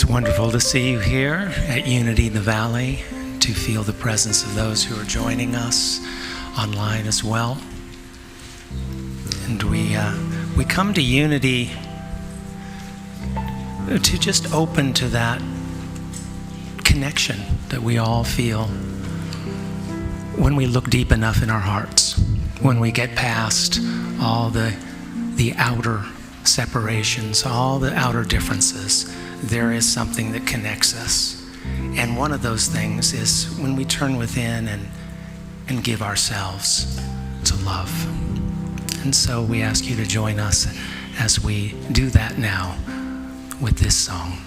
It's wonderful to see you here at Unity in the Valley, to feel the presence of those who are joining us online as well. And we come to Unity to just open to that connection that we all feel when we look deep enough in our hearts, when we get past all the outer separations, all the outer differences. There is something that connects us. And one of those things is when we turn within and give ourselves to love. And so we ask you to join us as we do that now with this song.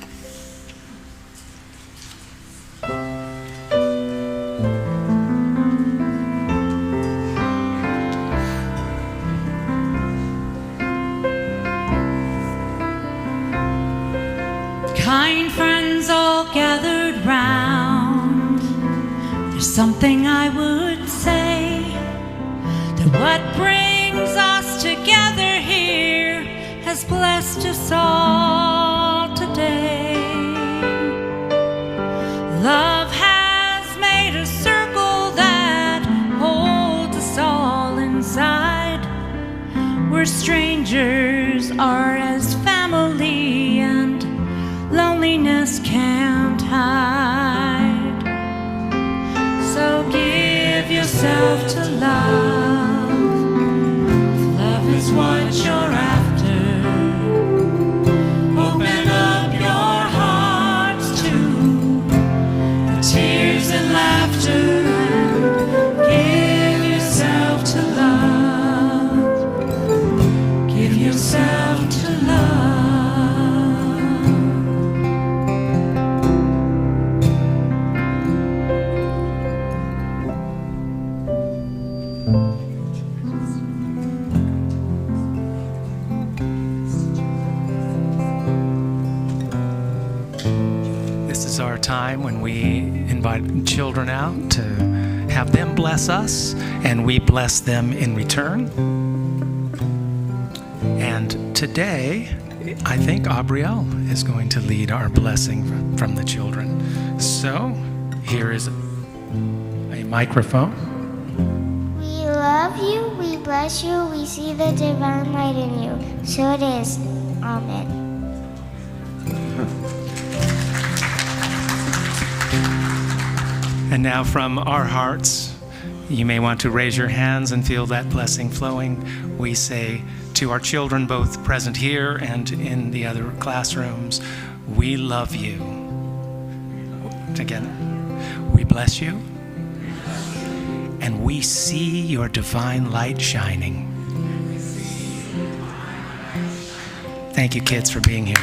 Kind friends all gathered round, there's something I would say, that what brings us together here has blessed us all today. Love has made a circle that holds us all inside, where strangers are as family and loneliness can't hide. So give yourself to love, if love is what you're after. Open up your hearts to the tears and laughter, and give yourself to love. Give yourself to love. Our time when we invite children out to have them bless us, and we bless them in return. And today, I think Aubrielle is going to lead our blessing from the children. So, here is a microphone. We love you, we bless you, we see the divine light in you. So it is. Amen. And now from our hearts, you may want to raise your hands and feel that blessing flowing. We say to our children, both present here and in the other classrooms, we love you. Together. We bless you. And we see your divine light shining. Thank you, kids, for being here.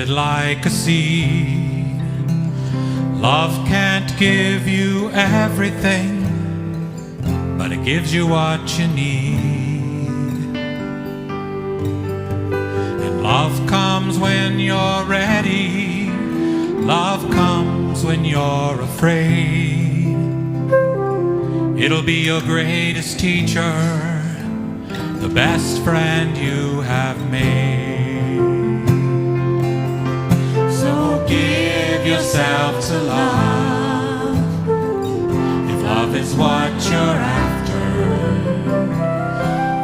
Like a seed, love can't give you everything, but it gives you what you need. And love comes when you're ready, love comes when you're afraid. It'll be your greatest teacher, the best friend you have made. Give yourself to love, if love is what you're after.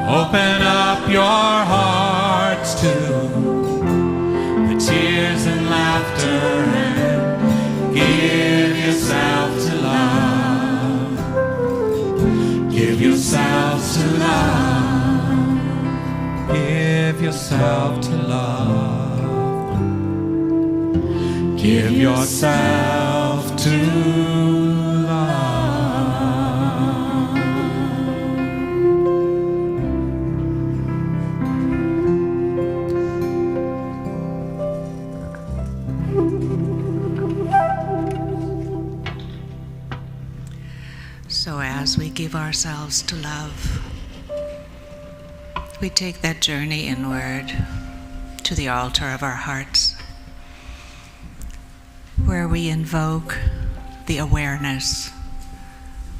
Open up your hearts to the tears and laughter, and give yourself to love. Give yourself to love. Give yourself to love. Give yourself to love. So as we give ourselves to love, we take that journey inward to the altar of our hearts, where we invoke the awareness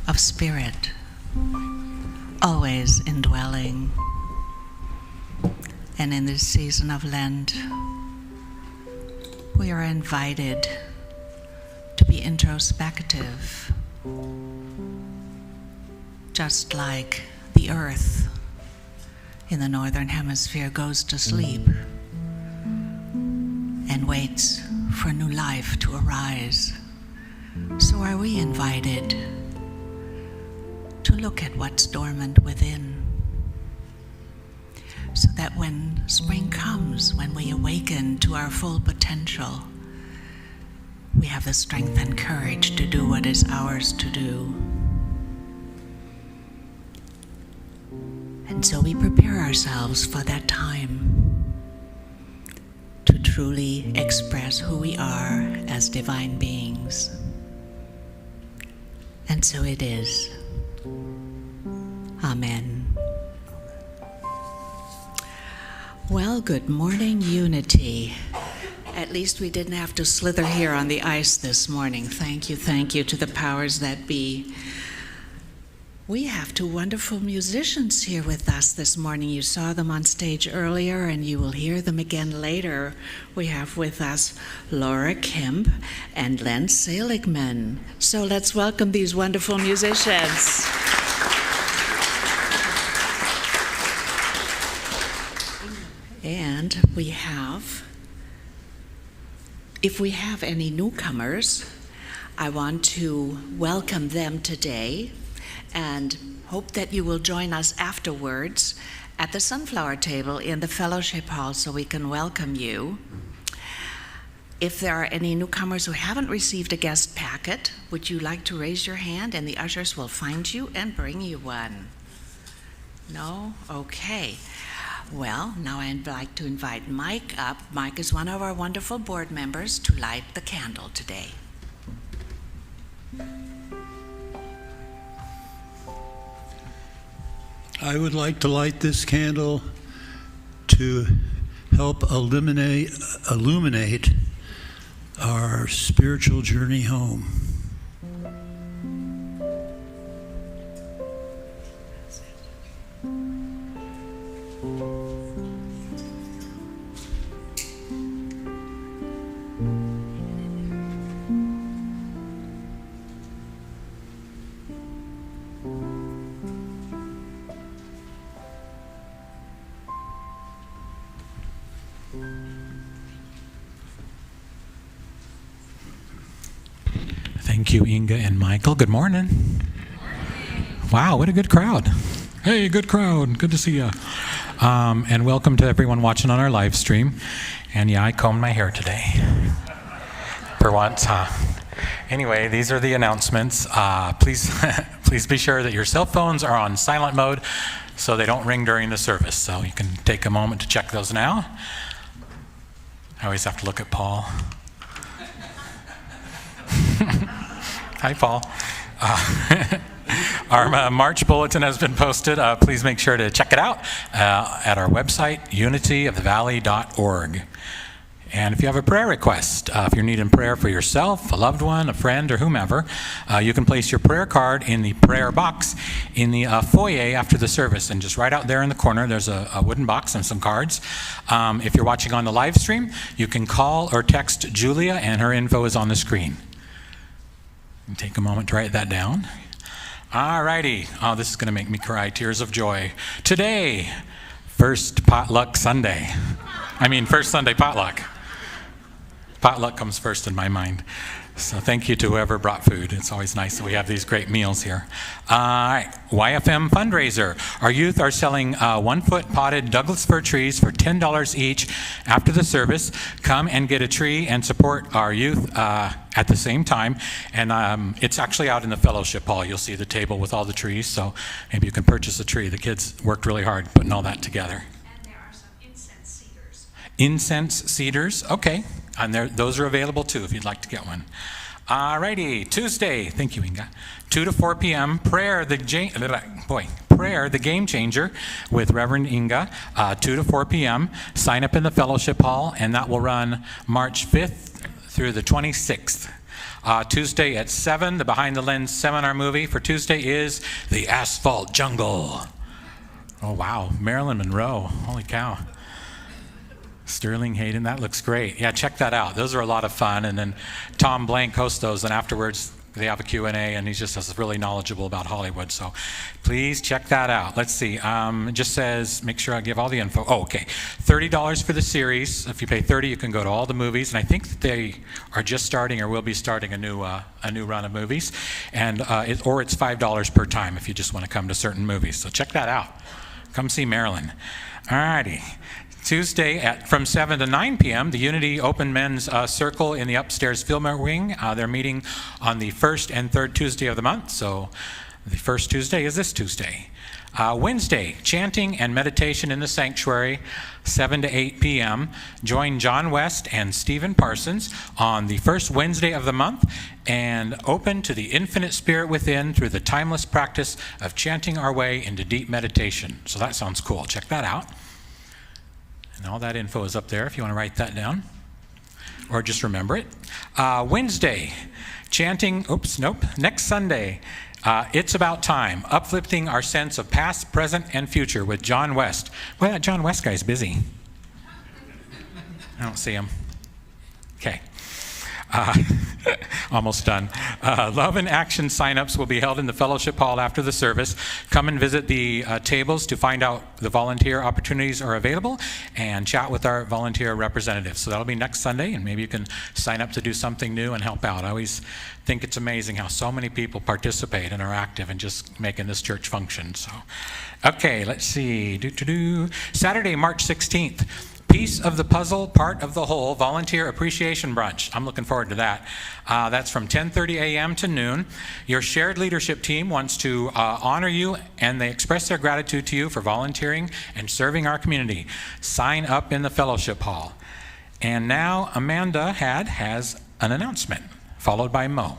of Spirit, always indwelling. And in this season of Lent, we are invited to be introspective, just like the earth in the northern hemisphere goes to sleep and waits for new life to arise. So are we invited to look at what's dormant within, so that when spring comes, when we awaken to our full potential, we have the strength and courage to do what is ours to do. And so we prepare ourselves for that time to truly express who we are as divine beings. And so it is. Amen. Well, good morning, Unity. At least we didn't have to slither here on the ice this morning. Thank you to the powers that be. We have two wonderful musicians here with us this morning. You saw them on stage earlier, and you will hear them again later. We have with us Laura Kemp and Len Seligman. So let's welcome these wonderful musicians. And if we have any newcomers, I want to welcome them today and hope that you will join us afterwards at the Sunflower Table in the Fellowship Hall so we can welcome you. If there are any newcomers who haven't received a guest packet, would you like to raise your hand and the ushers will find you and bring you one? No? Okay. Well, now I'd like to invite Mike up. Mike is one of our wonderful board members to light the candle today. I would like to light this candle to help illuminate our spiritual journey home. Thank you, Inga and Michael. Good morning. Wow, what a good crowd. Hey, good crowd. Good to see you. And welcome to everyone watching on our live stream. And yeah, I combed my hair today. For once, huh? Anyway, these are the announcements. Please be sure that your cell phones are on silent mode so they don't ring during the service. So you can take a moment to check those now. I always have to look at Paul. Hi, Paul. Our March bulletin has been posted. Please make sure to check it out at our website, unityofthevalley.org. And if you have a prayer request, if you're needing prayer for yourself, a loved one, a friend, or whomever, you can place your prayer card in the prayer box in the foyer after the service. And just right out there in the corner, there's a wooden box and some cards. If you're watching on the live stream, you can call or text Julia, and her info is on the screen. You can take a moment to write that down. All righty. Oh, this is going to make me cry. Tears of joy. Today, first potluck Sunday. First Sunday potluck. Potluck comes first in my mind. So thank you to whoever brought food. It's always nice that we have these great meals here. All right, YFM fundraiser. Our youth are selling 1-foot potted Douglas fir trees for $10 each after the service. Come and get a tree and support our youth at the same time. And it's actually out in the fellowship hall. You'll see the table with all the trees. So maybe you can purchase a tree. The kids worked really hard putting all that together. And there are some incense cedars. Incense cedars, okay. And those are available too if you'd like to get one. Alrighty, Tuesday, thank you, Inga, 2 to 4 p.m., Prayer, the Game Changer with Reverend Inga, 2 to 4 p.m. Sign up in the fellowship hall, and that will run March 5th through the 26th. Tuesday at 7, the Behind the Lens seminar movie for Tuesday is The Asphalt Jungle. Oh, wow, Marilyn Monroe, holy cow. Sterling Hayden, that looks great. Yeah, check that out. Those are a lot of fun. And then Tom Blank hosts those, and afterwards they have a Q&A, and he just is really knowledgeable about Hollywood. So please check that out. Let's see. It just says, make sure I give all the info. Oh, okay. $30 for the series. If you pay $30, you can go to all the movies. And I think that they are just starting or will be starting a new run of movies. And or it's $5 per time if you just want to come to certain movies. So check that out. Come see Marilyn. All righty. Tuesday from 7 to 9 p.m., the Unity Open Men's Circle in the upstairs Fillmore Wing. They're meeting on the first and third Tuesday of the month, so the first Tuesday is this Tuesday. Wednesday, chanting and meditation in the sanctuary, 7 to 8 p.m. Join John West and Stephen Parsons on the first Wednesday of the month and open to the infinite spirit within through the timeless practice of chanting our way into deep meditation. So that sounds cool. Check that out. And all that info is up there if you want to write that down or just remember it. Wednesday, chanting, next Sunday, It's About Time, uplifting our sense of past, present, and future with John West. Well, that John West guy's busy. I don't see him. Okay. Almost done. Love and Action signups will be held in the fellowship hall after the service. Come and visit the tables to find out the volunteer opportunities are available and chat with our volunteer representatives. So that'll be next Sunday, and maybe you can sign up to do something new and help out. I always think it's amazing how so many people participate and are active in just making this church function. So, okay, let's see. Saturday, March 16th. Piece of the Puzzle, Part of the Whole, Volunteer Appreciation Brunch. I'm looking forward to that. That's from 10:30 a.m. to noon. Your shared leadership team wants to honor you, and they express their gratitude to you for volunteering and serving our community. Sign up in the fellowship hall. And now Amanda has an announcement, followed by Mo.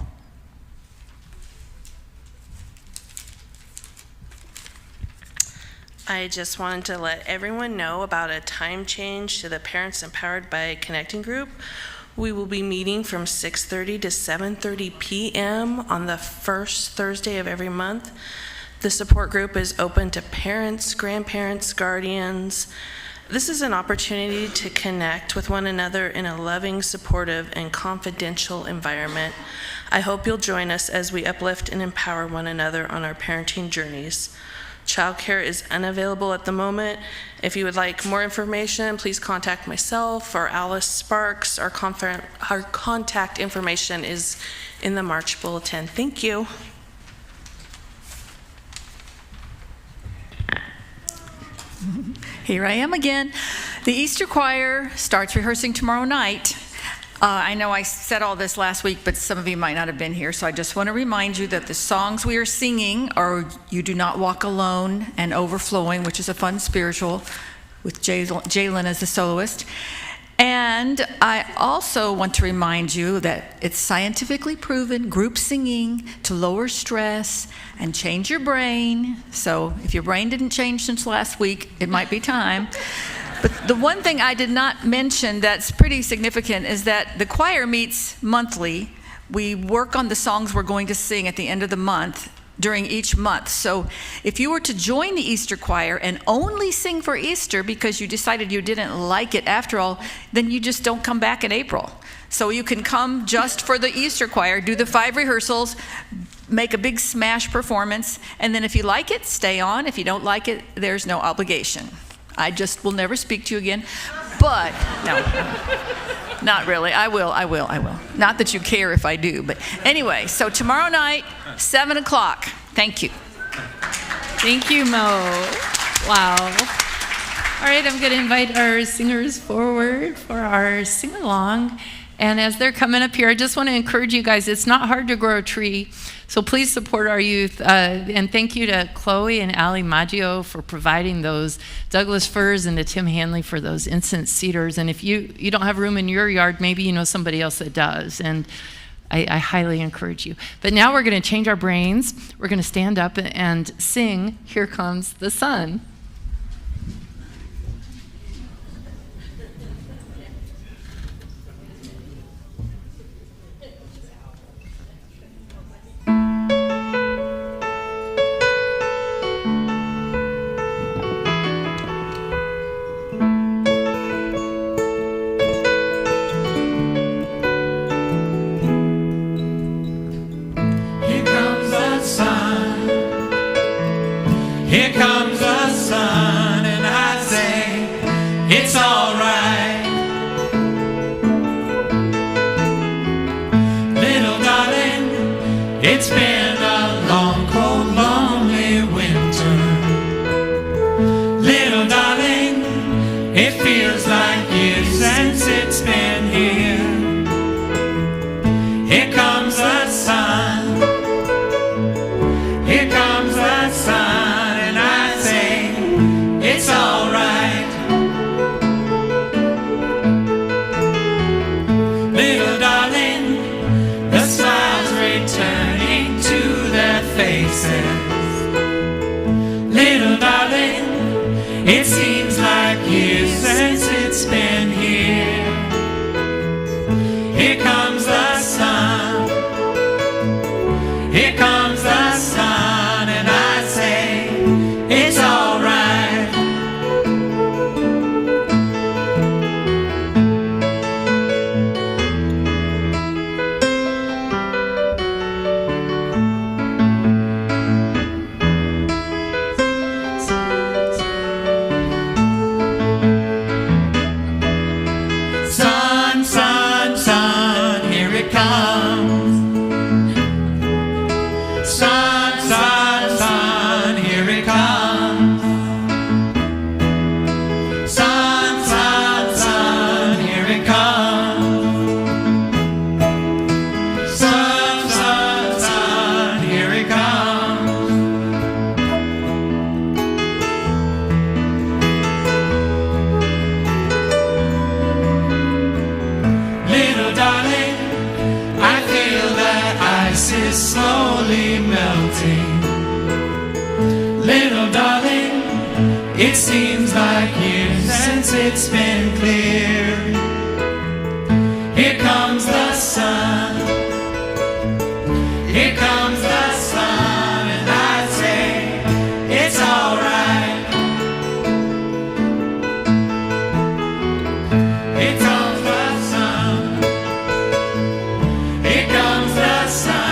I just wanted to let everyone know about a time change to the Parents Empowered by Connecting group. We will be meeting from 6:30 to 7:30 p.m. on the first Thursday of every month. The support group is open to parents, grandparents, guardians. This is an opportunity to connect with one another in a loving, supportive, and confidential environment. I hope you'll join us as we uplift and empower one another on our parenting journeys. Childcare is unavailable at the moment. If you would like more information, please contact myself or Alice Sparks. Our contact information is in the March bulletin. Thank you. Here I am again. The Easter choir starts rehearsing tomorrow night. I know I said all this last week, but some of you might not have been here, so I just want to remind you that the songs we are singing are You Do Not Walk Alone and Overflowing, which is a fun spiritual with Jalen as the soloist. And I also want to remind you that it's scientifically proven group singing to lower stress and change your brain. So if your brain didn't change since last week, it might be time. But the one thing I did not mention that's pretty significant is that the choir meets monthly. We work on the songs we're going to sing at the end of the month during each month. So if you were to join the Easter choir and only sing for Easter because you decided you didn't like it after all, then you just don't come back in April. So you can come just for the Easter choir, do the 5 rehearsals, make a big smash performance, and then if you like it, stay on. If you don't like it, there's no obligation. I just will never speak to you again. But, no, not really. I will. Not that you care if I do. But anyway, so tomorrow night, 7 o'clock. Thank you. Thank you, Mo. Wow. All right, I'm going to invite our singers forward for our sing-along. And as they're coming up here, I just want to encourage you guys, it's not hard to grow a tree. So please support our youth. And thank you to Chloe and Ali Maggio for providing those Douglas firs and to Tim Hanley for those incense cedars. And if you don't have room in your yard, maybe you know somebody else that does. And I highly encourage you. But now we're going to change our brains. We're going to stand up and sing Here Comes the Sun. Here comes the sun, and I say, it's all right. Little darling, it's been a long, cold, lonely winter. Little darling, it feels like years since it's been here. Here comes the sun. Here comes the sun. It's all right. Little darling, the smiles returning to their faces. Little darling, it seems like years since it's been here. Here comes the sun. Here comes the sun, and I say, it's all right. Slowly melting. Little darling, it seems like years since it's been clear. Here comes the sun. Here comes the sun, and I say, it's all right. Here comes the sun. Here comes the sun.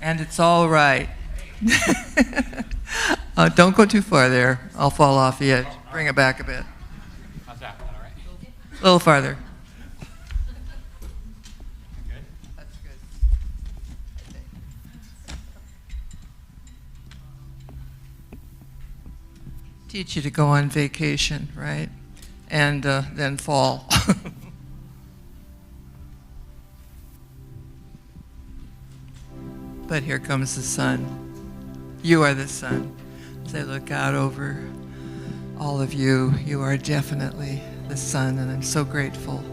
And it's all right. Don't go too far there. I'll fall off the edge. Bring it back a bit. How's that? All right? A little farther. Good? That's good. Teach you to go on vacation, right? And then fall. But here comes the sun. You are the sun. As I look out over all of you, you are definitely the sun, and I'm so grateful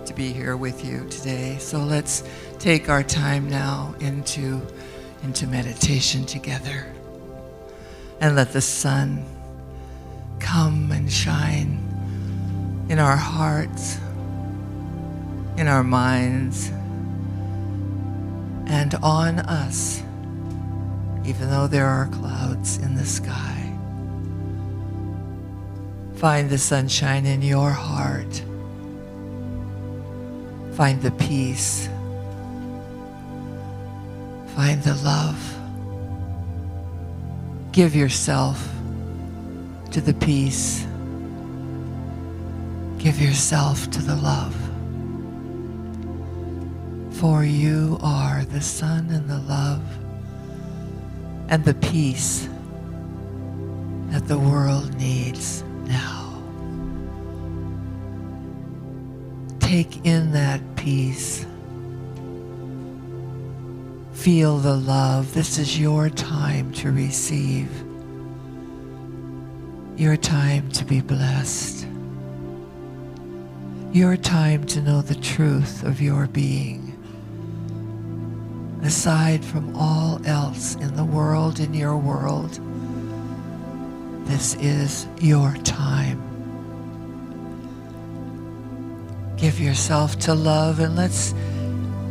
to be here with you today. So let's take our time now into meditation together, and let the sun come and shine in our hearts, in our minds, and on us, even though there are clouds in the sky. Find the sunshine in your heart. Find the peace. Find the love. Give yourself to the peace. Give yourself to the love. For you are the sun and the love and the peace that the world needs now. Take in that peace. Feel the love. This is your time to receive. Your time to be blessed. Your time to know the truth of your being. Aside from all else in the world, in your world, this is your time. Give yourself to love, and let's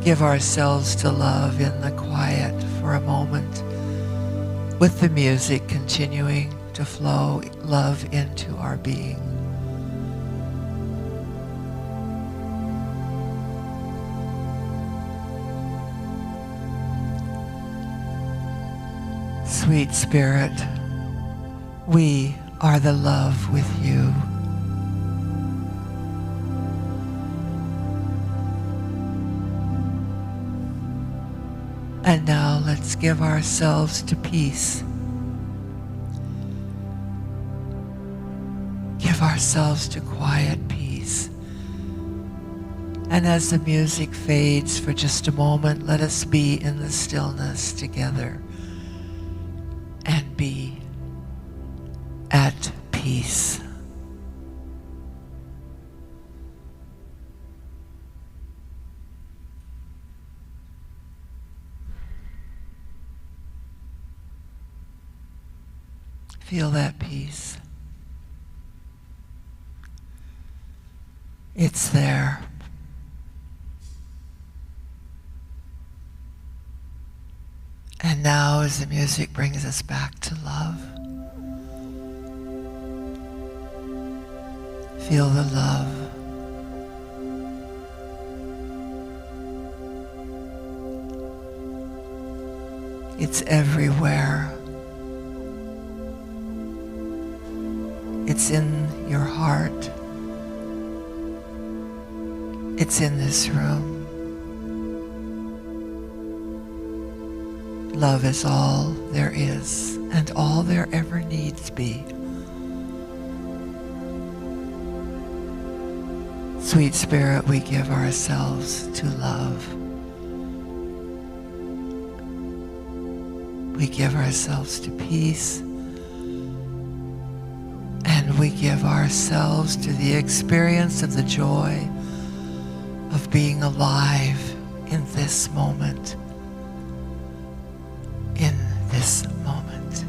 give ourselves to love in the quiet for a moment, with the music continuing to flow love into our being. Sweet Spirit, we are the love with you. And now let's give ourselves to peace. Give ourselves to quiet peace. And as the music fades for just a moment, let us be in the stillness together and be at peace. Feel that peace. It's there. And now as the music brings us back to love, feel the love. It's everywhere. It's in your heart. It's in this room. Love is all there is and all there ever needs be. Sweet Spirit, we give ourselves to love. We give ourselves to peace. And we give ourselves to the experience of the joy of being alive in this moment. In this moment.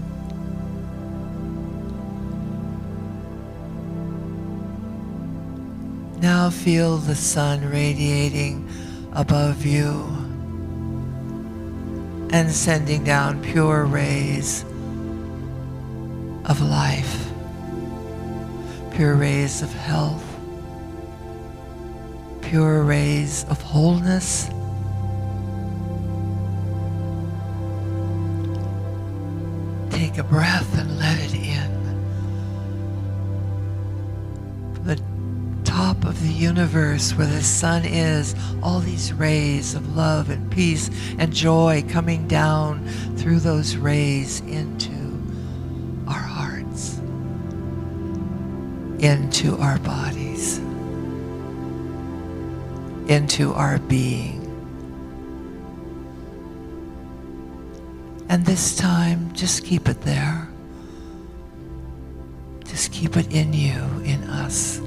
Now feel the sun radiating above you and sending down pure rays of life, pure rays of health, pure rays of wholeness. Take a breath and let it in. From the top of the universe where the sun is, all these rays of love and peace and joy coming down through those rays into our hearts, into our bodies, into our being. And this time, just keep it there. Just keep it in you, in us.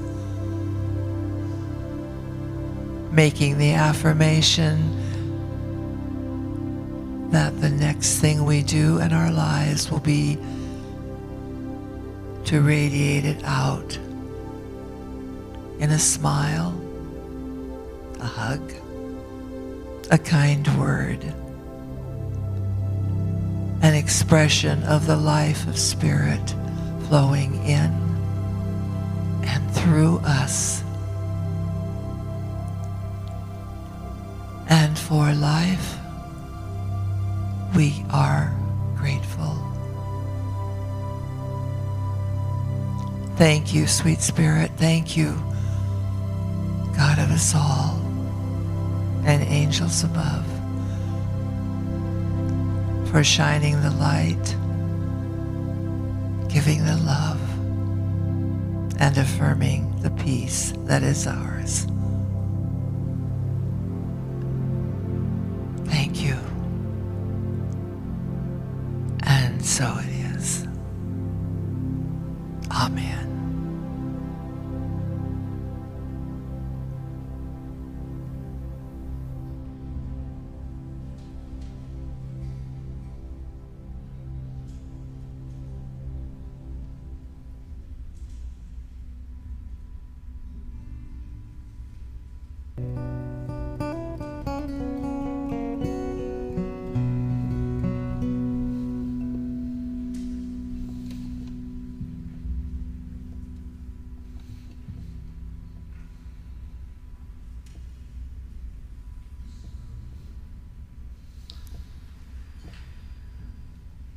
Making the affirmation that the next thing we do in our lives will be to radiate it out in a smile, a hug, a kind word, an expression of the life of Spirit flowing in and through us. And for life, we are grateful. Thank you, sweet Spirit. Thank you, God of us all. and angels above for shining the light, giving the love, and affirming the peace that is ours. Thank you. And so it is. Amen.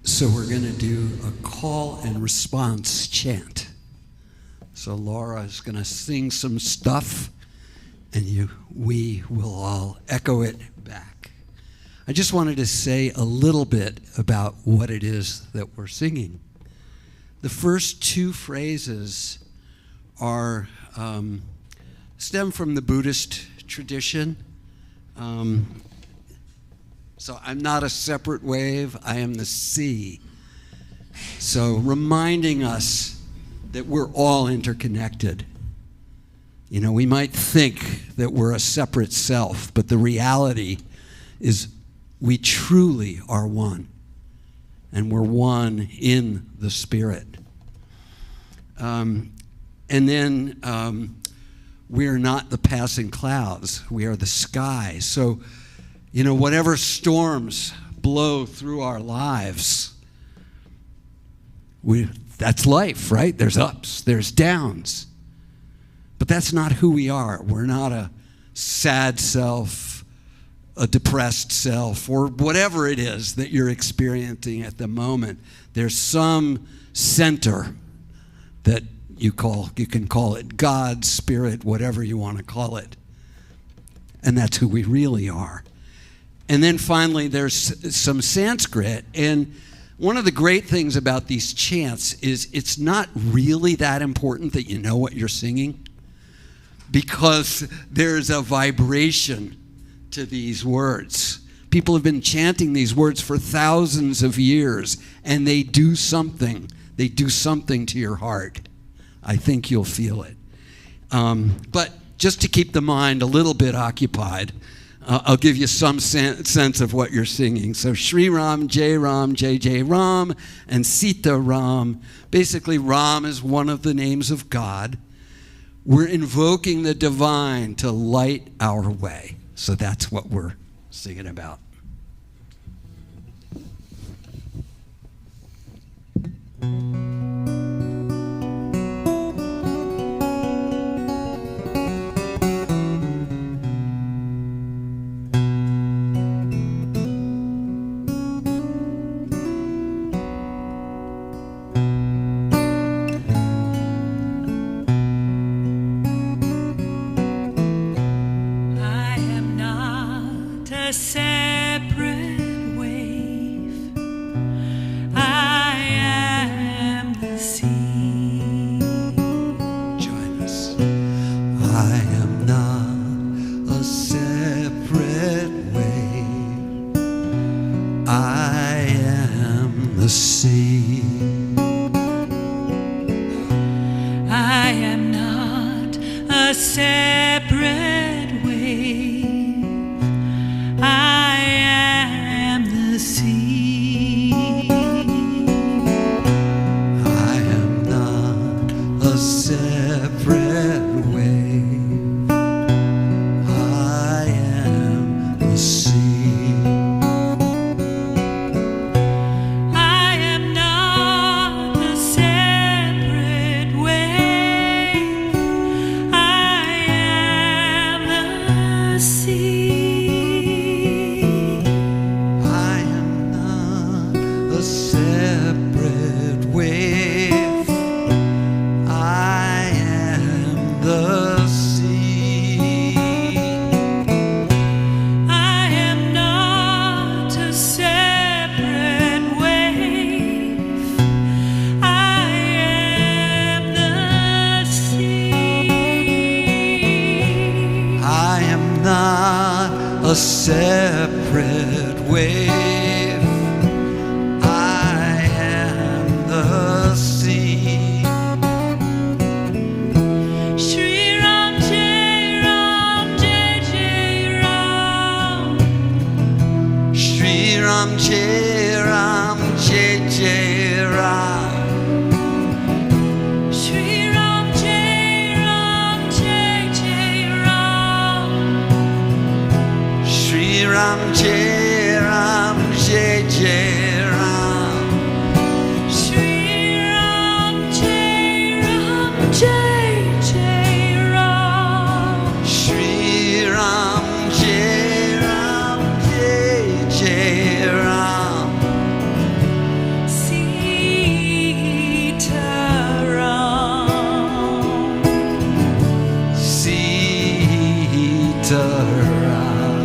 So we're going to do a call and response chant. So Laura is going to sing some stuff, and we will all echo it back. I just wanted to say a little bit about what it is that we're singing. The first two phrases are stem from the Buddhist tradition. So I'm not a separate wave, I am the sea. So reminding us that we're all interconnected. You know, we might think that we're a separate self, but the reality is we truly are one. And we're one in the Spirit. And then we're not the passing clouds, we are the sky. So, you know, whatever storms blow through our lives, that's life, right? There's ups, there's downs. But that's not who we are. We're not a sad self, a depressed self, or whatever it is that you're experiencing at the moment. There's some center that you can call it God, Spirit, whatever you want to call it. And that's who we really are. And then finally, there's some Sanskrit. And one of the great things about these chants is it's not really that important that you know what you're singing, because there's a vibration to these words. People have been chanting these words for thousands of years, and they do something. They do something to your heart. I think you'll feel it. But just to keep the mind a little bit occupied, I'll give you some sense of what you're singing. So Shri Ram, Jai Ram, Jai Jai Ram, and Sita Ram. Basically, Ram is one of the names of God. We're invoking the divine to light our way. So that's what we're singing about. I wave. I am the sea. Shri Ram Jai Ram Jai Jai Ram. Shri Ram Jai Ram Jai Jai Ram. Shri Ram Jai Ram Jai Jai Ram. Shri Ram Jai Ram Jai Jai Ram. Shri Ram Jai Ram Jai Jai Ram. Shri Ram Jai Ram Jai Jai Ram. Sita Ram. Sita Ram.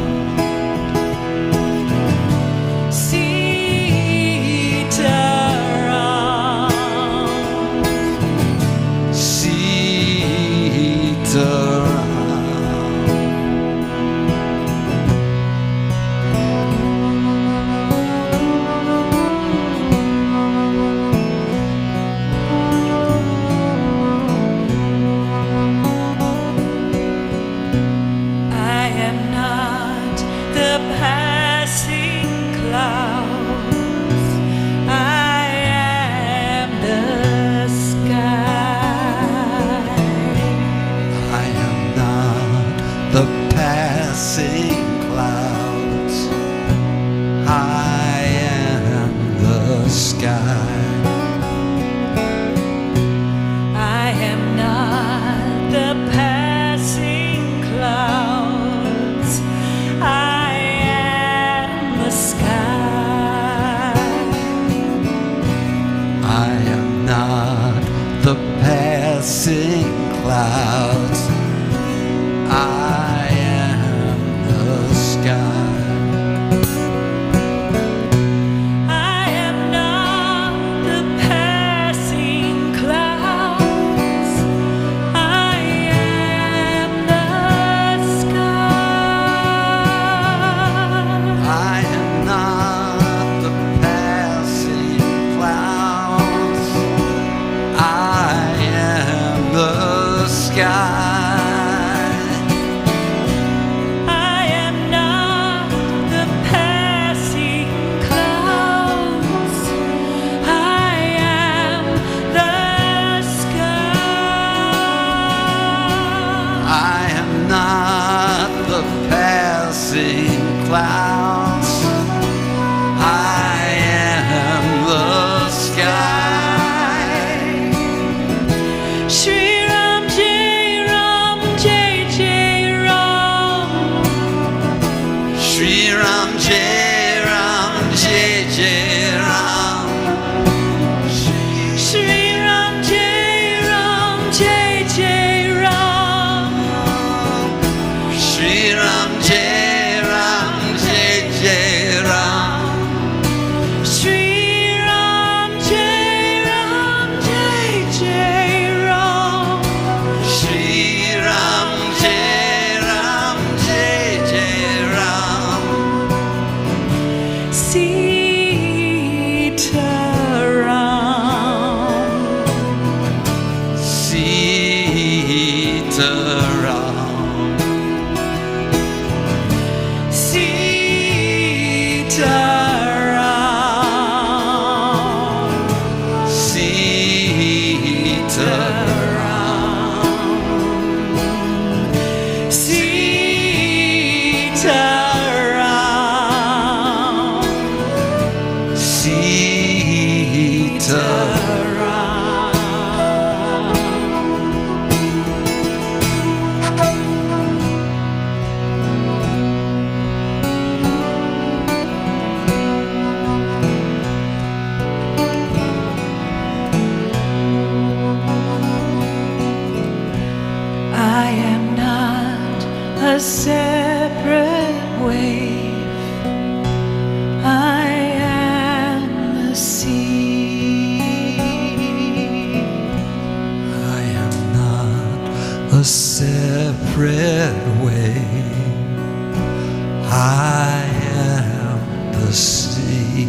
the sea.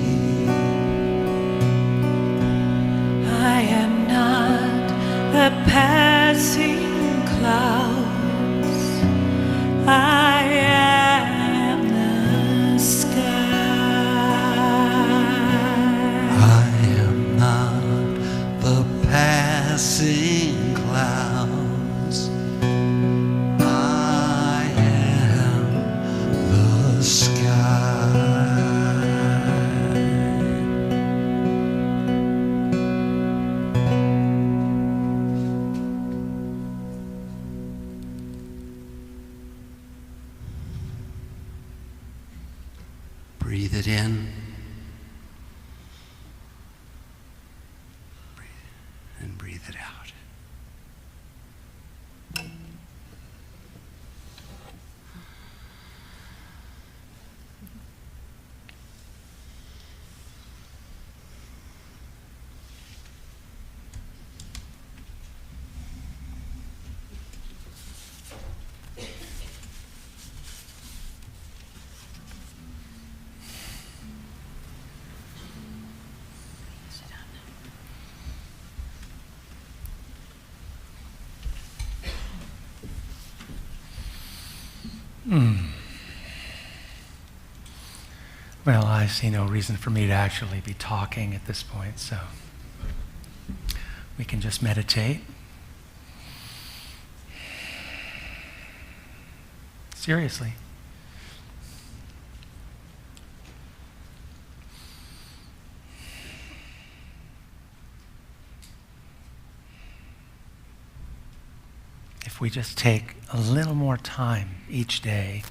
I am not the passing clouds. I am the sky. I am not the passing clouds. I am the sky. Breathe it in. And breathe it out. Well, I see no reason for me to actually be talking at this point, so we can just meditate. Seriously. If we just take a little more time each day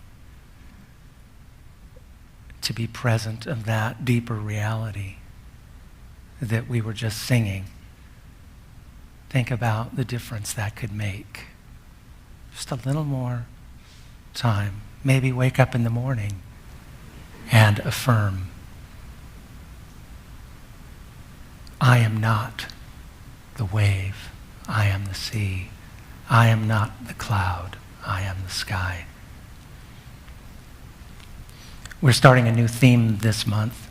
to be present of that deeper reality that we were just singing, think about the difference that could make. Just a little more time. Maybe wake up in the morning and affirm, I am not the wave, I am the sea. I am not the cloud, I am the sky. We're starting a new theme this month.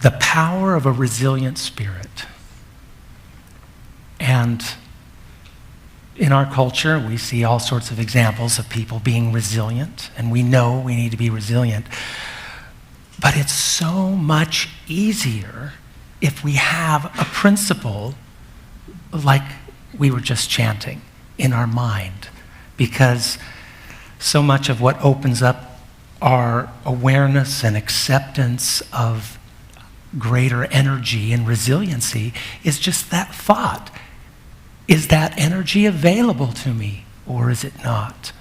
The power of a resilient spirit. And in our culture, we see all sorts of examples of people being resilient, and we know we need to be resilient. But it's so much easier if we have a principle like we were just chanting in our mind, because so much of what opens up our awareness and acceptance of greater energy and resiliency is just that thought. Is that energy available to me, or is it not?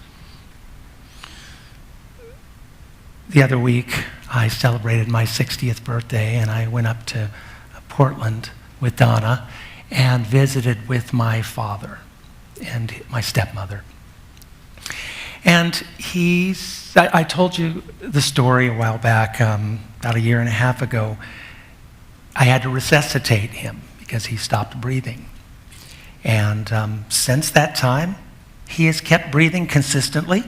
The other week, I celebrated my 60th birthday, and I went up to Portland with Donna and visited with my father and my stepmother. And I told you the story a while back, about a year and a half ago. I had to resuscitate him because he stopped breathing. And since that time, he has kept breathing consistently.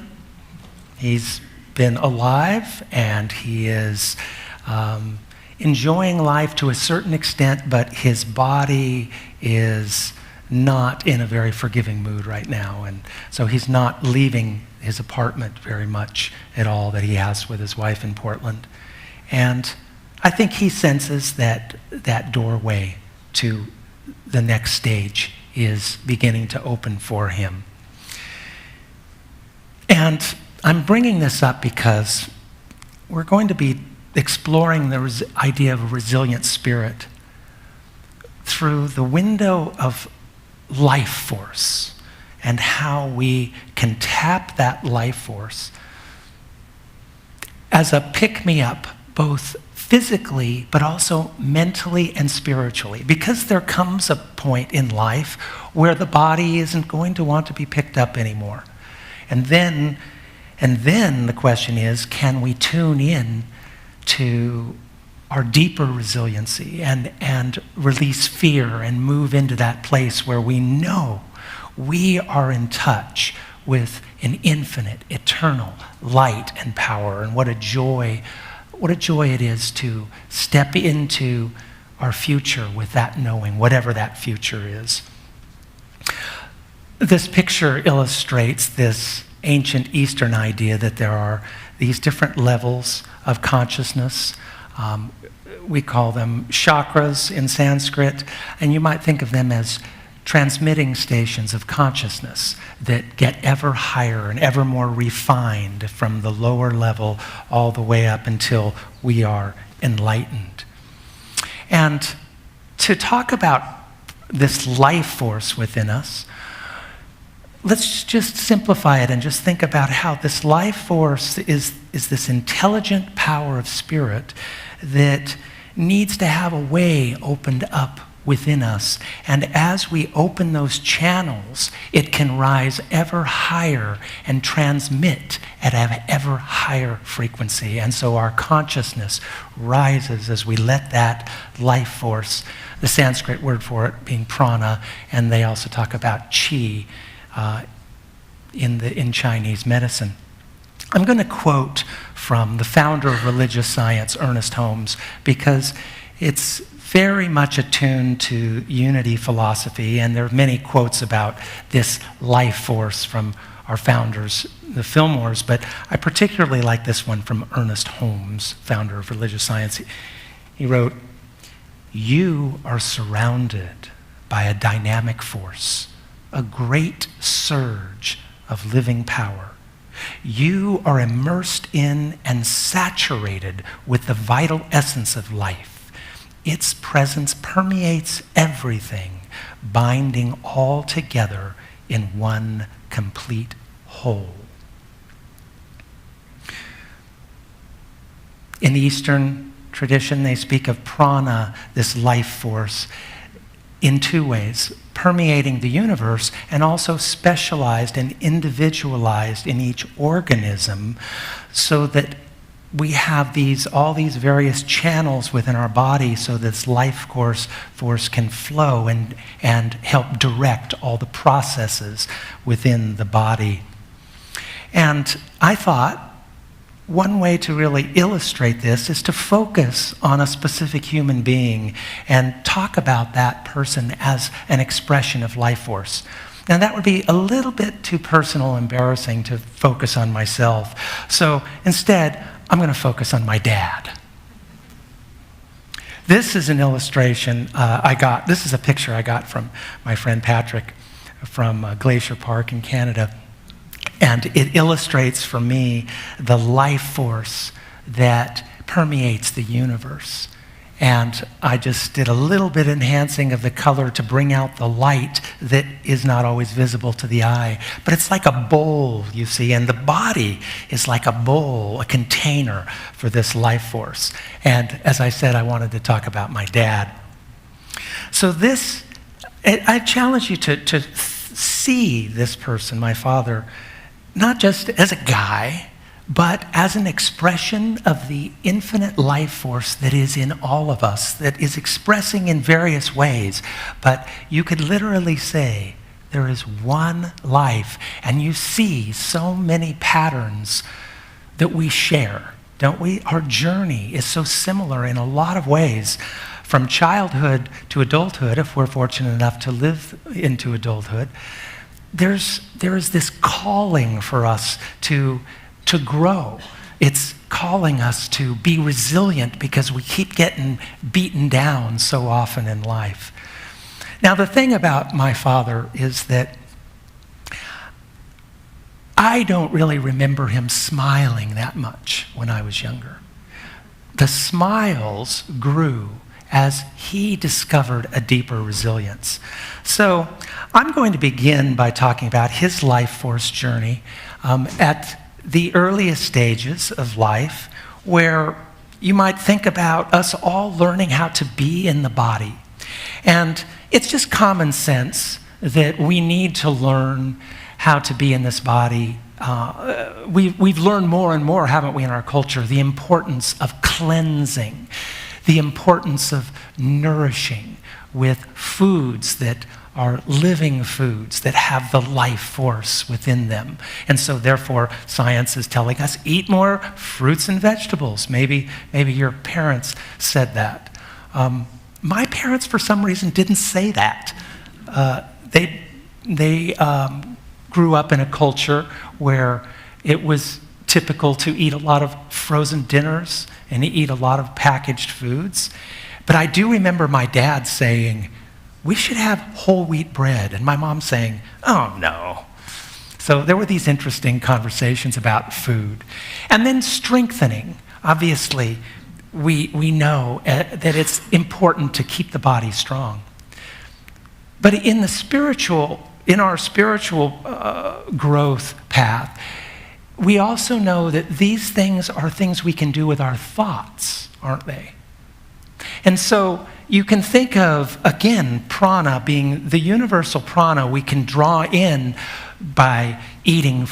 He's been alive, and he is enjoying life to a certain extent, but his body is not in a very forgiving mood right now. And so he's not leaving his apartment very much at all that he has with his wife in Portland. And I think he senses that that doorway to the next stage is beginning to open for him. And I'm bringing this up because we're going to be exploring the idea of a resilient spirit through the window of life force and how we can tap that life force as a pick-me-up, both physically but also mentally and spiritually. Because there comes a point in life where the body isn't going to want to be picked up anymore. And then the question is, can we tune in to our deeper resiliency and release fear and move into that place where we know we are in touch with an infinite, eternal light and power, and what a joy what a joy it is to step into our future with that knowing, whatever that future is. This picture illustrates this ancient Eastern idea that there are these different levels of consciousness. We call them chakras in Sanskrit, and you might think of them as transmitting stations of consciousness that get ever higher and ever more refined from the lower level all the way up until we are enlightened. And to talk about this life force within us, let's just simplify it and just think about how this life force is this intelligent power of spirit that needs to have a way opened up within us. And as we open those channels, it can rise ever higher and transmit at an ever higher frequency. And so our consciousness rises as we let that life force, the Sanskrit word for it being prana, and they also talk about qi in Chinese medicine. I'm going to quote from the founder of religious science, Ernest Holmes, because it's very much attuned to unity philosophy, and there are many quotes about this life force from our founders, the Fillmores, but I particularly like this one from Ernest Holmes, founder of religious science. He wrote, "You are surrounded by a dynamic force, a great surge of living power. You are immersed in and saturated with the vital essence of life. Its presence permeates everything, binding all together in one complete whole." In the Eastern tradition, they speak of prana, this life force, in two ways: permeating the universe and also specialized and individualized in each organism, so that we have all these various channels within our body so this life force can flow and help direct all the processes within the body. And I thought one way to really illustrate this is to focus on a specific human being and talk about that person as an expression of life force. Now that would be a little bit too personal, embarrassing to focus on myself. So instead, I'm going to focus on my dad. This is an illustration this is a picture I got from my friend Patrick from Glacier Park in Canada. And it illustrates for me the life force that permeates the universe. And I just did a little bit enhancing of the color to bring out the light that is not always visible to the eye. But it's like a bowl, you see, and the body is like a bowl, a container for this life force. And as I said, I wanted to talk about my dad. So I challenge you to see this person, my father, not just as a guy, but as an expression of the infinite life force that is in all of us, that is expressing in various ways. But you could literally say there is one life, and you see so many patterns that we share, don't we? Our journey is so similar in a lot of ways, from childhood to adulthood, if we're fortunate enough to live into adulthood. There is this calling for us to grow. It's calling us to be resilient because we keep getting beaten down so often in life. Now, the thing about my father is that I don't really remember him smiling that much when I was younger. The smiles grew as he discovered a deeper resilience. So I'm going to begin by talking about his life force journey at the earliest stages of life, where you might think about us all learning how to be in the body. And it's just common sense that we need to learn how to be in this body. We've learned more and more, haven't we, in our culture, the importance of cleansing, the importance of nourishing with foods that are living foods that have the life force within them. And so therefore, science is telling us, eat more fruits and vegetables. Maybe your parents said that. My parents, for some reason, didn't say that. They grew up in a culture where it was typical to eat a lot of frozen dinners and eat a lot of packaged foods. But I do remember my dad saying, we should have whole wheat bread, and my mom saying, oh no. So there were these interesting conversations about food. And then strengthening. Obviously, we know that it's important to keep the body strong. But in our spiritual growth path, we also know that these things are things we can do with our thoughts, aren't they? And so you can think of, again, prana being the universal prana we can draw in by eating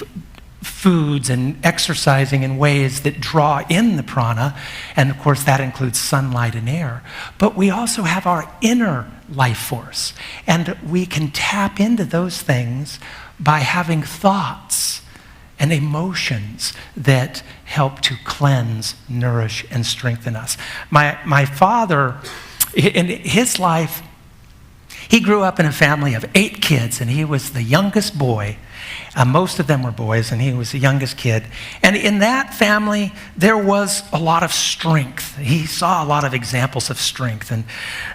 foods and exercising in ways that draw in the prana. And of course, that includes sunlight and air. But we also have our inner life force. And we can tap into those things by having thoughts and emotions that help to cleanse, nourish, and strengthen us. My father, in his life, he grew up in a family of 8 kids, and he was the youngest boy. Most of them were boys, and he was the youngest kid. And in that family, there was a lot of strength. He saw a lot of examples of strength, and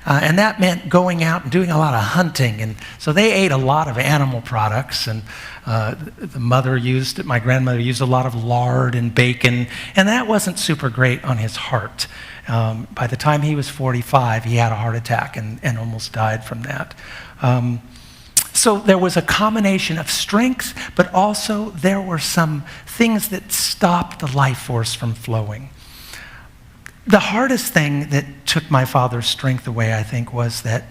that meant going out and doing a lot of hunting. And so they ate a lot of animal products, and my grandmother used a lot of lard and bacon, and that wasn't super great on his heart. By the time he was 45, he had a heart attack and almost died from that. So there was a combination of strength, but also there were some things that stopped the life force from flowing. The hardest thing that took my father's strength away, I think, was that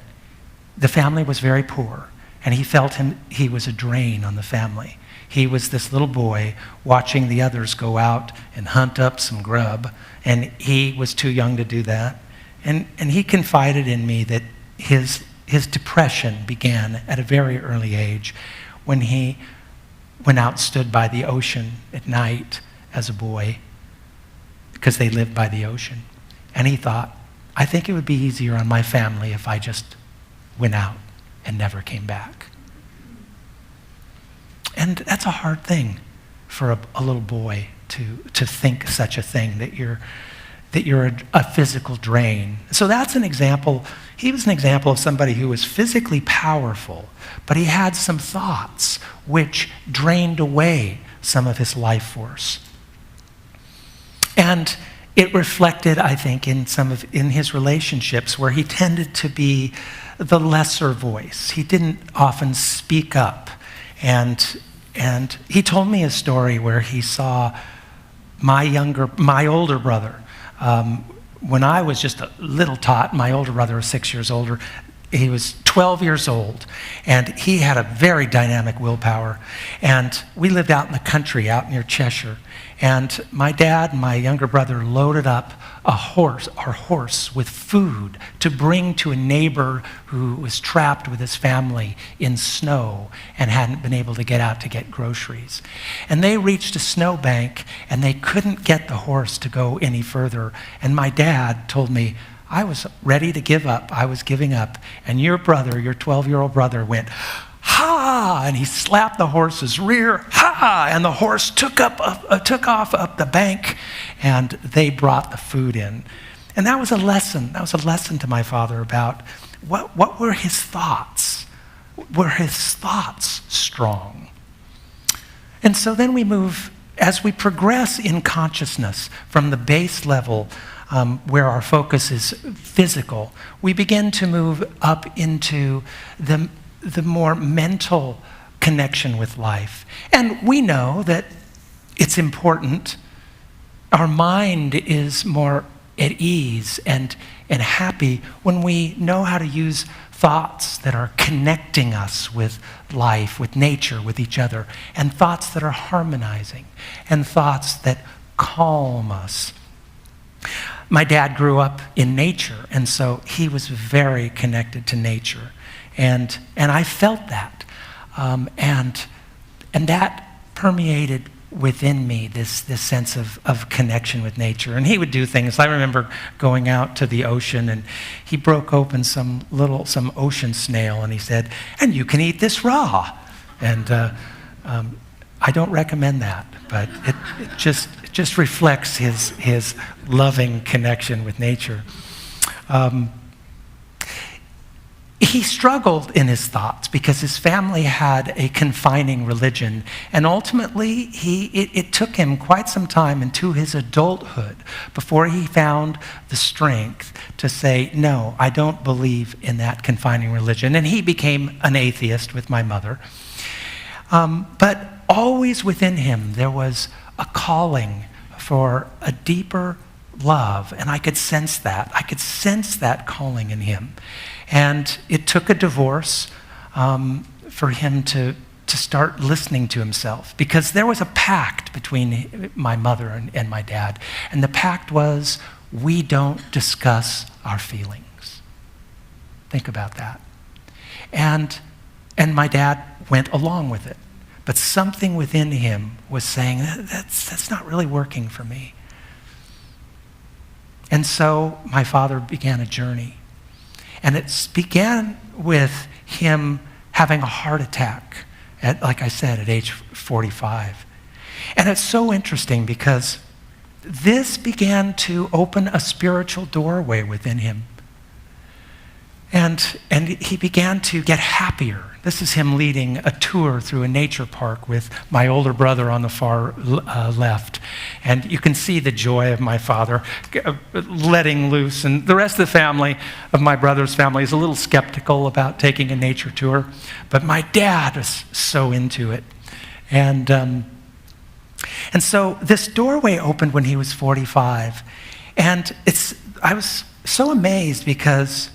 the family was very poor, and he felt he was a drain on the family. He was this little boy watching the others go out and hunt up some grub, and he was too young to do that. And he confided in me that his depression began at a very early age when he went out and stood by the ocean at night as a boy, because they lived by the ocean. And he thought, I think it would be easier on my family if I just went out and never came back. And that's a hard thing for a little boy to think such a thing, that you're a physical drain. So that's an example. He was an example of somebody who was physically powerful, but he had some thoughts which drained away some of his life force. And it reflected, I think, in his relationships, where he tended to be the lesser voice. He didn't often speak up. And he told me a story where he saw my older brother. When I was just a little tot, my older brother was 6 years older. He was 12 years old, and he had a very dynamic willpower. And we lived out in the country, out near Cheshire. And my dad and my younger brother loaded up our horse, with food to bring to a neighbor who was trapped with his family in snow and hadn't been able to get out to get groceries. And they reached a snowbank, and they couldn't get the horse to go any further. And my dad told me, I was ready to give up. I was giving up. And your 12-year-old brother went, ha! And he slapped the horse's rear, ha! And the horse took off up the bank, and they brought the food in. And that was a lesson. That was a lesson to my father about what were his thoughts? Were his thoughts strong? And so then we move, as we progress in consciousness from the base level, where our focus is physical, we begin to move up into the more mental connection with life. And we know that it's important. Our mind is more at ease and happy when we know how to use thoughts that are connecting us with life, with nature, with each other, and thoughts that are harmonizing, and thoughts that calm us. My dad grew up in nature, and so he was very connected to nature. And I felt that. And that permeated within me this sense of connection with nature. And he would do things. I remember going out to the ocean, and he broke open some ocean snail, and he said, "And you can eat this raw." And I don't recommend that, but it just reflects his loving connection with nature. He struggled in his thoughts because his family had a confining religion, and ultimately it took him quite some time into his adulthood before he found the strength to say, "No, I don't believe in that confining religion." And he became an atheist with my mother. But always within him there was a calling for a deeper love, and I could sense that. I could sense that calling in him. And it took a divorce for him to start listening to himself, because there was a pact between my mother and my dad. And the pact was, we don't discuss our feelings. Think about that. And my dad went along with it. But something within him was saying, that's not really working for me. And so my father began a journey. And it began with him having a heart attack, like I said, at age 45. And it's so interesting because this began to open a spiritual doorway within him. And he began to get happier. This is him leading a tour through a nature park with my older brother on the far left. And you can see the joy of my father letting loose. And the rest of the family, of my brother's family, is a little skeptical about taking a nature tour. But my dad is so into it. And so this doorway opened when he was 45. And I was so amazed because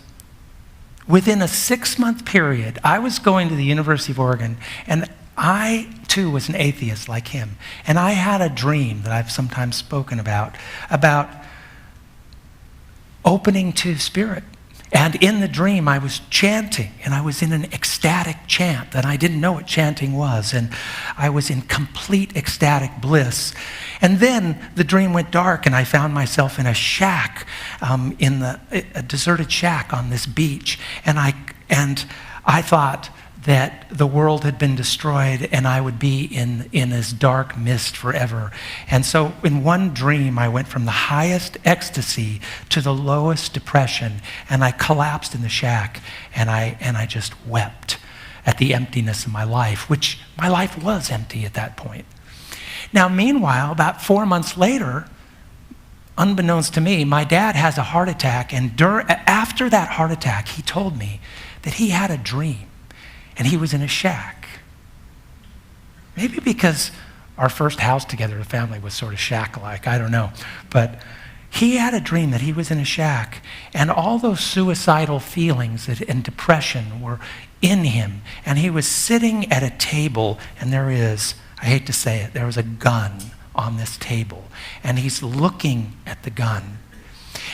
within a 6-month period, I was going to the University of Oregon, and I, too, was an atheist like him. And I had a dream that I've sometimes spoken about opening to spirit. And in the dream, I was chanting, and I was in an ecstatic chant, and I didn't know what chanting was, and I was in complete ecstatic bliss. And then the dream went dark, and I found myself in a shack, a deserted shack on this beach, and I thought that the world had been destroyed and I would be in this dark mist forever. And so in one dream, I went from the highest ecstasy to the lowest depression, and I collapsed in the shack, and I just wept at the emptiness of my life, which my life was empty at that point. Now, meanwhile, about 4 months later, unbeknownst to me, my dad has a heart attack, and after that heart attack, he told me that he had a dream. And he was in a shack. Maybe because our first house together, the family was sort of shack-like, I don't know. But he had a dream that he was in a shack, and all those suicidal feelings and depression were in him. And he was sitting at a table, and I hate to say it, there was a gun on this table. And he's looking at the gun.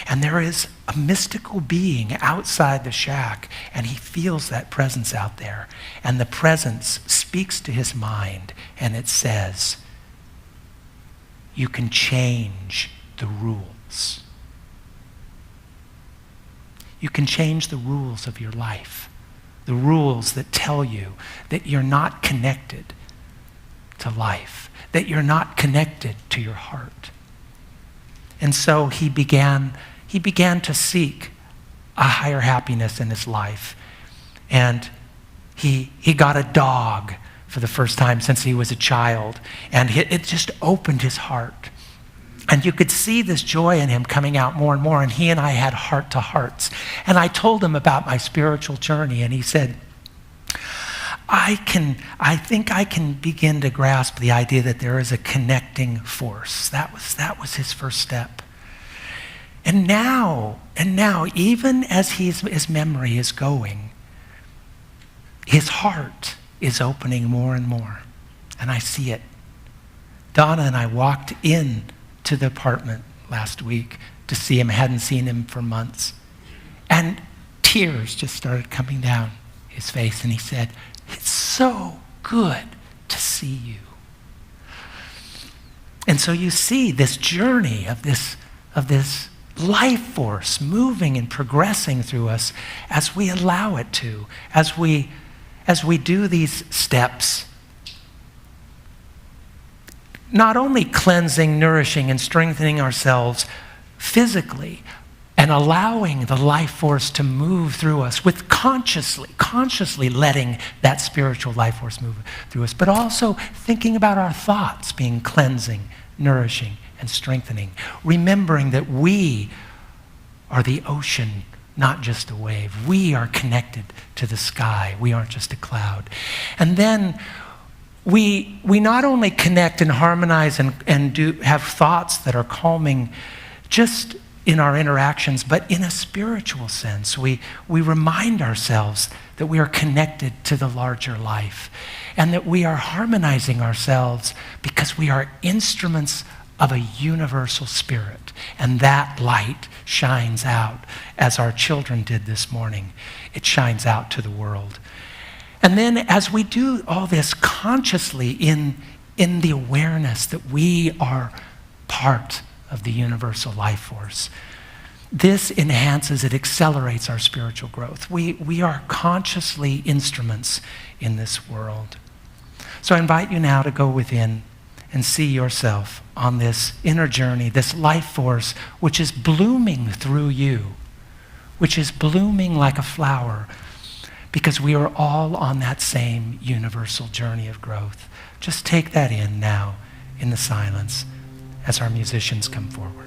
And there is a mystical being outside the shack, and he feels that presence out there. And the presence speaks to his mind, and it says, "You can change the rules. You can change the rules of your life, the rules that tell you that you're not connected to life, that you're not connected to your heart." And so he began to seek a higher happiness in his life. And he got a dog for the first time since he was a child. And it just opened his heart. And you could see this joy in him coming out more and more. And he and I had heart-to-hearts. And I told him about my spiritual journey. And he said, I think I can begin to grasp the idea that there is a connecting force. That was his first step. And now, even as his memory is going, his heart is opening more and more. And I see it. Donna and I walked in to the apartment last week to see him. I hadn't seen him for months. And tears just started coming down his face and he said, "It's so good to see you." And so you see this journey of this life force moving and progressing through us as we allow it to, as we do these steps. Not only cleansing, nourishing, and strengthening ourselves physically, and allowing the life force to move through us with consciously letting that spiritual life force move through us, but also thinking about our thoughts being cleansing, nourishing, and strengthening. Remembering that we are the ocean, not just a wave. We are connected to the sky. We aren't just a cloud. And then we not only connect and harmonize and have thoughts that are calming just in our interactions, but in a spiritual sense. We remind ourselves that we are connected to the larger life and that we are harmonizing ourselves because we are instruments of a universal spirit. And that light shines out as our children did this morning. It shines out to the world. And then as we do all this consciously in the awareness that we are part of the universal life force, this enhances, it accelerates our spiritual growth. We are consciously instruments in this world. So I invite you now to go within and see yourself on this inner journey, this life force which is blooming through you, which is blooming like a flower, because we are all on that same universal journey of growth. Just take that in now in the silence as our musicians come forward.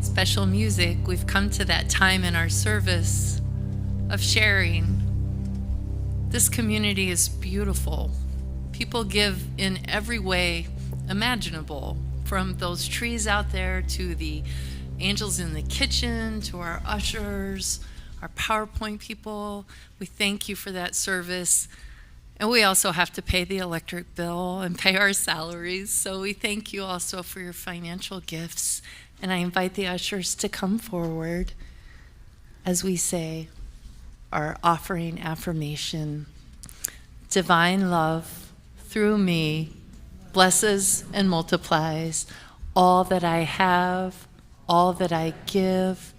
Special music, we've come to that time in our service of sharing. This community is beautiful. People give in every way imaginable, from those trees out there to the angels in the kitchen, to our ushers, our PowerPoint people. We thank you for that service. And we also have to pay the electric bill and pay our salaries. So we thank you also for your financial gifts. And I invite the ushers to come forward as we say our offering affirmation. Divine love through me blesses and multiplies all that I have, all that I give,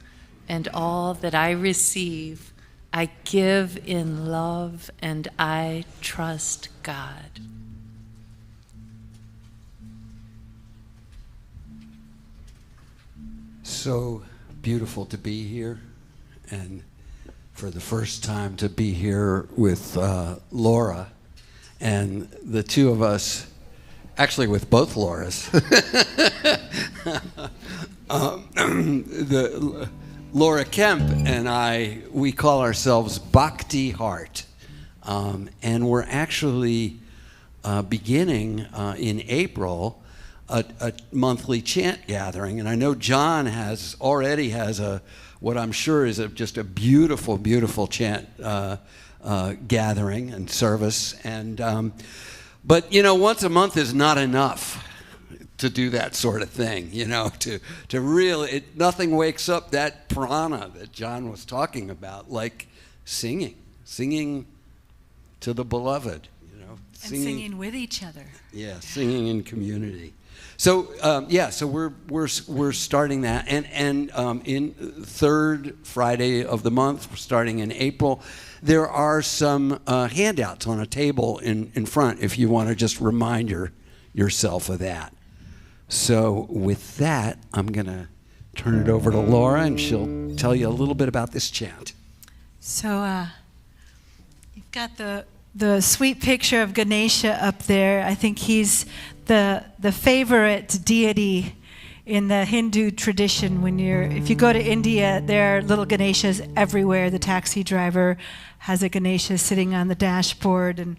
and all that I receive. I give in love and I trust God. So beautiful to be here, and for the first time to be here with Laura, and the two of us, actually with both Lauras. Laura Kemp and I, we call ourselves Bhakti Heart, and we're actually beginning in April a monthly chant gathering, and I know John already has what I'm sure is just a beautiful, beautiful chant gathering and service, and but once a month is not enough to do that sort of thing, to really, nothing wakes up that prana that John was talking about like singing to the beloved, singing with each other. Yeah, singing in community. So so we're starting that, and in third Friday of the month, we're starting in April. There are some handouts on a table in front if you want to just remind yourself of that. So with that, I'm gonna turn it over to Laura, and she'll tell you a little bit about this chant. So you've got the sweet picture of Ganesha up there. I think he's the favorite deity in the Hindu tradition. If you go to India, there are little Ganeshas everywhere. The taxi driver has a Ganesha sitting on the dashboard, and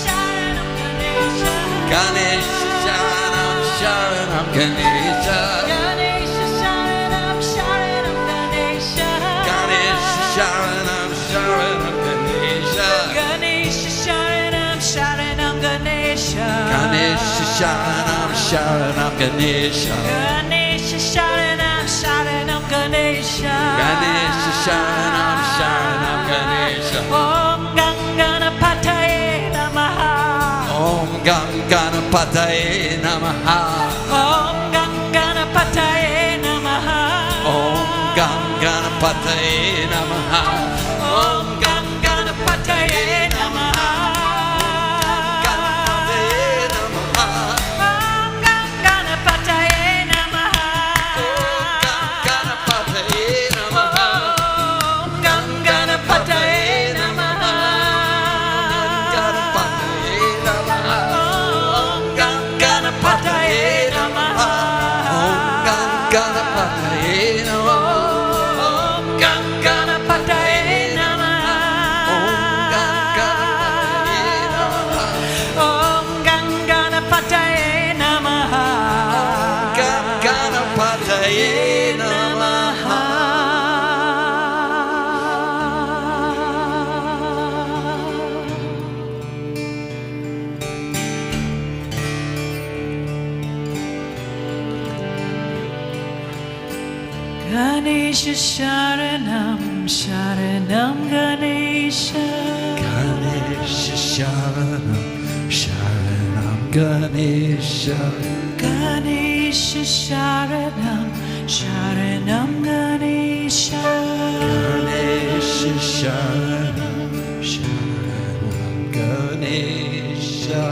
Ganesha. Ganesha Sharanam Sharanam Ganesha. Ganesha Sharanam Sharanam Ganesha. Ganesha Sharanam Sharanam Ganesha. Ganesha Sharanam Sharanam Ganesha. Ganesha Sharanam Sharanam Ganesha. Ganesha Sharanam Sharanam Ganesha. Om Ganganapataye Namaha. Om Ganganapataye Namaha. Om Ganganapataye Namaha. Om Ganganapataye Namaha. Om Ganganapataye Namaha. Om Ganganapataye Namaha. Om Ganganapataye Namaha. Om Ganganapataye Namaha. Om Ganganapataye Namaha. Om Ganganapataye Namaha. Om Ganganapataye Namaha. Ganganapataye Namaha. Ganesha Sharanam Sharanam Ganesha. Ganesha Sharanam Sharanam Ganesha. Ganesha Sharanam Sharanam Ganesha. Ganesha Sharanam Sharanam Ganesha.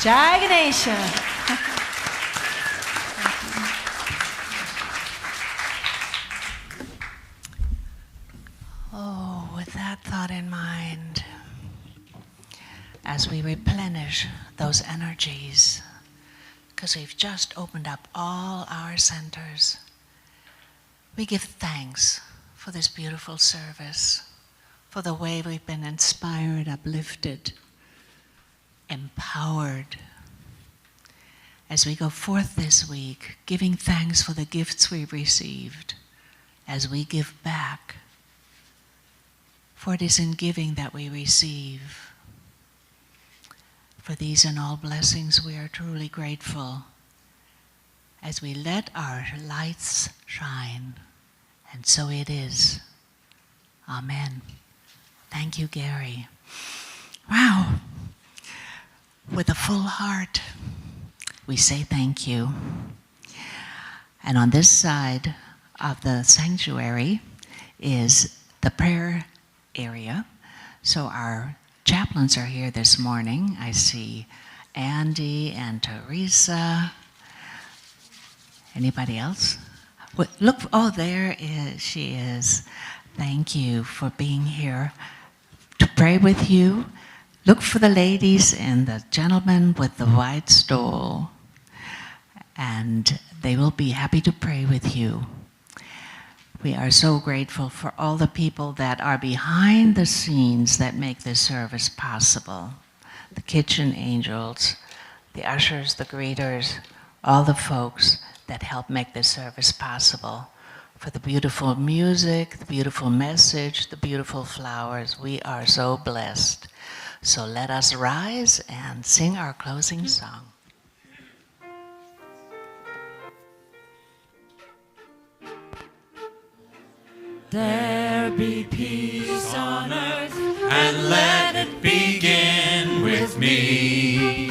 Jai Ganesha. Oh, with that thought in mind, as we replenish those energies, because we've just opened up all our centers, we give thanks for this beautiful service, for the way we've been inspired, uplifted, empowered. As we go forth this week, giving thanks for the gifts we've received, as we give back, for it is in giving that we receive. For these and all blessings we are truly grateful, as we let our lights shine, and so it is. Amen. Thank you, Gary. Wow. With a full heart, we say thank you. And on this side of the sanctuary is the prayer area. So our chaplains are here this morning. I see Andy and Teresa. Anybody else? Look, oh, she is. Thank you for being here to pray with you. Look for the ladies and the gentlemen with the white stole, and they will be happy to pray with you. We are so grateful for all the people that are behind the scenes that make this service possible. The kitchen angels, the ushers, the greeters, all the folks that help make this service possible. For the beautiful music, the beautiful message, the beautiful flowers, we are so blessed. So let us rise and sing our closing song. There be peace on earth, and let it begin with me.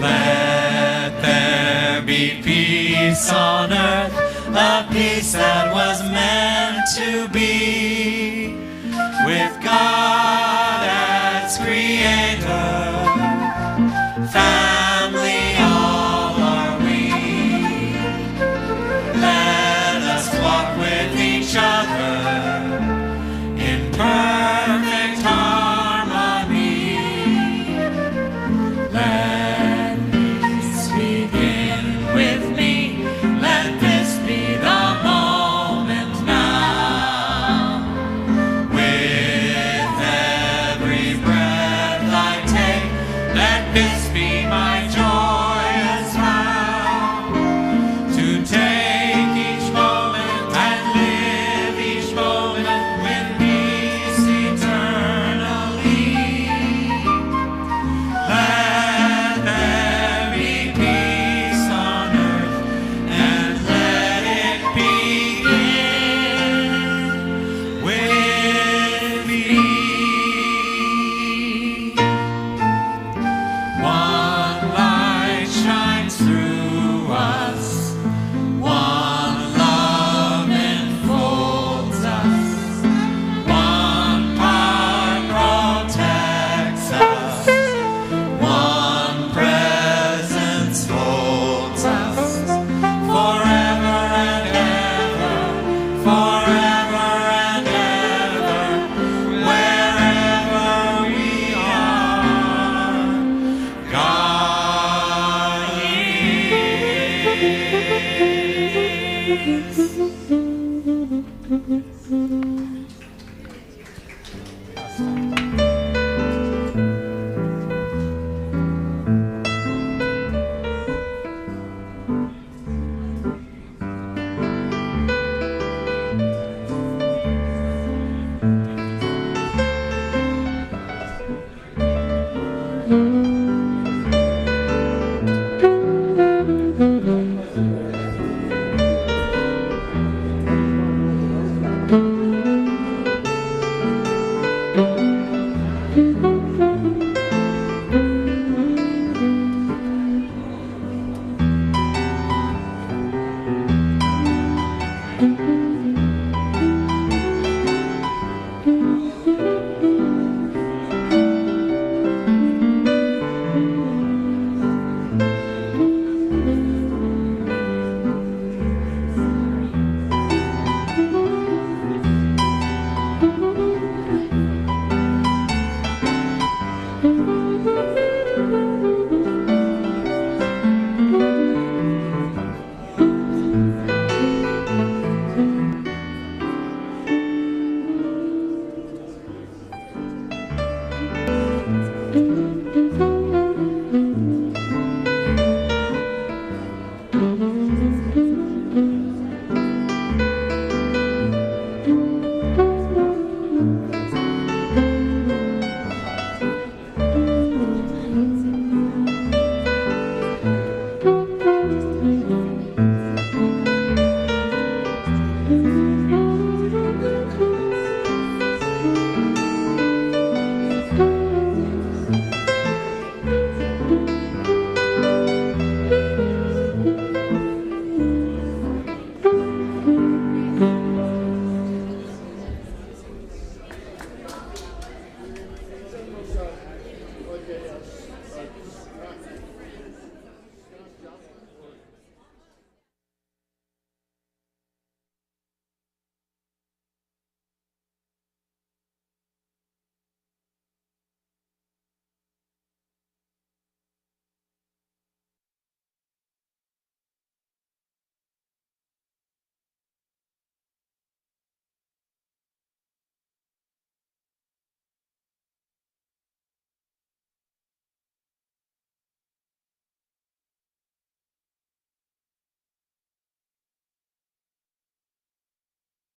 Let there be peace on earth, a peace that was meant to be, with God as creator, family all are we. Let us walk with each other in perfect peace.